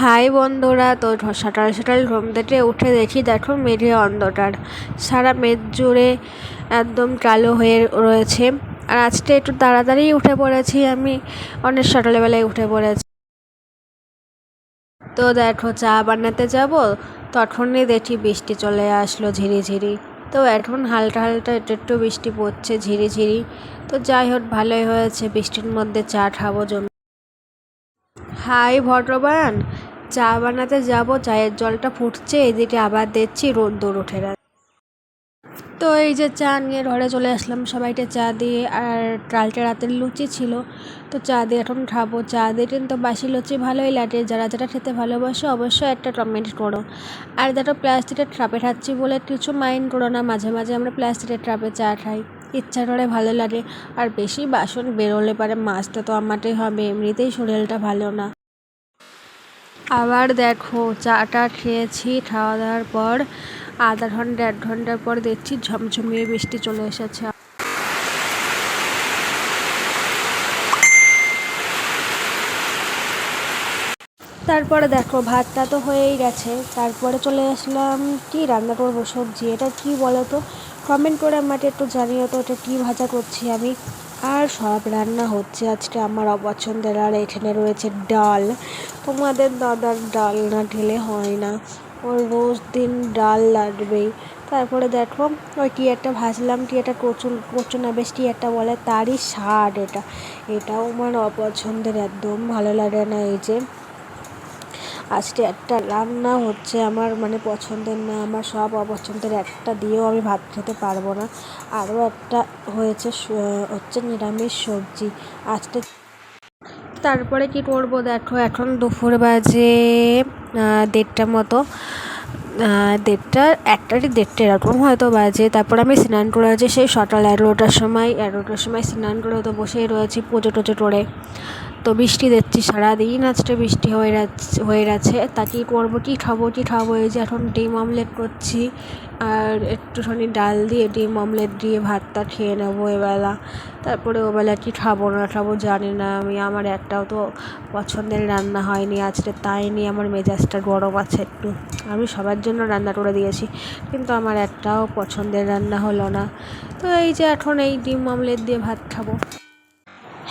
High বন্ধুরা, তো সকাল সকাল ঘুম থেকে উঠে দেখি, দেখো মেঘে অন্ধকার, সারা মেঘ জুড়ে একদম কালো হয়ে রয়েছে। আর আজকে একটু তাড়াতাড়ি উঠে পড়েছি, আমি অনেক সকালবেলায় উঠে পড়েছি। তো দেখো চা বানাতে যাব, তখনই দেখি বৃষ্টি চলে আসলো ঝিরিঝিরি। তো এখন হালকা হালকা একটু একটু বৃষ্টি পড়ছে ঝিরিঝিরি। তো যাই হোক, ভালোই হয়েছে, বৃষ্টির মধ্যে চা খাবো জন্য। হাই ভগবান, চা বানাতে যাব, চায়ের জলটা ফুটছে, এদিকে আবার দেখছি রোদ্দুর উঠে গেছে। তো এই যে চা নিয়ে ঘরে চলে আসলাম সবাইকে চা দিয়ে। আর কালকে রাতের লুচি ছিল, তো চা দিয়ে এখন খাবো। চা দিয়ে কিন্তু বাসি লুচি ভালোই লাগে, যারা যারা খেতে ভালোবাসো অবশ্যই একটা কমেন্ট করো। আর দেখো প্লাস্টিকের ট্রাপে খাচ্ছি বলে কিছু মাইন্ড করো না, মাঝে মাঝে আমরা প্লাস্টিকের ট্রাপে চা খাই, ইচ্ছা করে, ভালো লাগে। আর বেশি বাসন বেরোলে পারে মাছটা তো আমারই হবে, এমনিতেই শরীরটা ভালো না। আবার দেখো চাটা খেয়েছি, খাওয়া দাওয়ার পর আধা ঘন্টা 1 ঘন্টা পর দেখছি ঝমঝমিয়ে বৃষ্টি চলে এসেছে। তারপরে দেখো ভাতটা তো হয়েই গেছে, তারপরে চলে আসলাম কি রান্না করবো সবজি, এটা কি বলো তো, কমেন্ট করে আমাকে একটু জানিও তো এটা কী ভাজা করছি আমি। আর সব রান্না হচ্ছে আজকে আমার অপছন্দের। আর এখানে রয়েছে ডাল, তোমাদের দাদার ডাল না ঢেলে হয় না, ওর রোজ দিন ডাল লাগবেই। তারপরে দেখো ওই কী একটা ভাজলাম, কী একটা কচু না বেশ কী একটা বলে, তারই স্বাদ এটা, এটাও আমার অপছন্দের, একদম ভালো লাগে না। এই যে আজকে একটা রান্না হচ্ছে আমার মানে পছন্দের না, আমার সব অপছন্দের, একটা দিয়েও আমি ভাত খেতে পারবো না। আরও একটা হচ্ছে নিরামিষ সবজি আজকে। তারপরে কি করবো দেখো, এখন দুপুর বাজে 1:30 মতো, 1:30 এরকম হয়তো বাজে। তারপর আমি স্নান করেছি সেই সকাল 11টার সময় স্নান করে তো বসেই রয়েছি পুজো টুজো করে। তো বৃষ্টি দেখছি সারাদিন আজকে বৃষ্টি হয়ে গেছে। তা কী করবো, কী খাবো, এই যে এখন ডিম অমলেট করছি, আর একটুখানি ডাল দিয়ে ডিম অমলেট দিয়ে ভাতটা খেয়ে নেবো এবেলা। তারপরে ওবেলা কি খাবো না খাবো জানি না আমি, আমার একটাও তো পছন্দের রান্না হয়নি আজকে, তাই নিয়ে আমার মেজাজটা গরম আছে একটু। আমি সবার জন্য রান্না করে দিয়েছি, কিন্তু আমার একটাও পছন্দের রান্না হলো না। তো এই যে এখন এই ডিম অমলেট দিয়ে ভাত খাবো।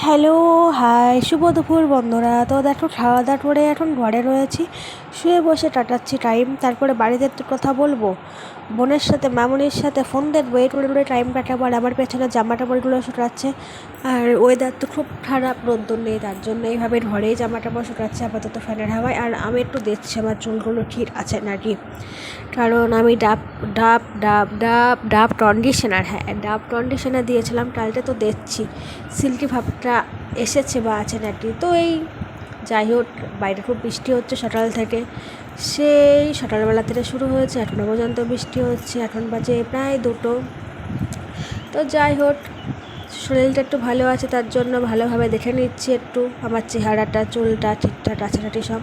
হ্যালো, হাই, শুভ দুপুর বন্ধুরা। তো দেখো খাওয়া দাওয়া করে এখন ঘরে রয়েছি, শুয়ে বসে কাটাচ্ছি টাইম। তারপরে বাড়িতে একটু কথা বলবো, বোনের সাথে মামুনির সাথে ফোন দেখবো, এই করে টাইম কাটাবো। আর আমার পেছনে জামা কাপড়গুলো শুকাচ্ছে, আর ওয়েদার তো খুব খারাপ, রোদ্দুর নেই, তার জন্য এইভাবে ঘরেই জামা কাপড় শুকাচ্ছে আপাতত ফ্যানের হাওয়ায়। আর আমি একটু দেখছি আমার চুলগুলো ঠিক আছে নাকি, কারণ আমি ডাব কন্ডিশনার, ডাব কন্ডিশনার দিয়েছিলাম কালকে, তো দেখছি সিল্কি ভাবটা এসেছে বা আছে নাকি। তো এই যাই হোক, বাইরে খুব বৃষ্টি হচ্ছে সকাল থেকে, সেই সকালবেলা থেকে শুরু হয়েছে, এখনও পর্যন্ত বৃষ্টি হচ্ছে, এখন বাজে প্রায় 2টো। তো যাই হোক, শরীরটা একটু ভালো আছে, তার জন্য ভালোভাবে দেখে নিচ্ছি একটু আমার চেহারাটা, চুলটা ঠিকঠাক আছে নাকি সব।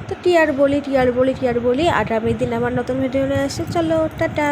তো কি আর বলি, আগামী দিন আমার নতুন ভিডিও নিয়ে আসছে, চলো টাটা।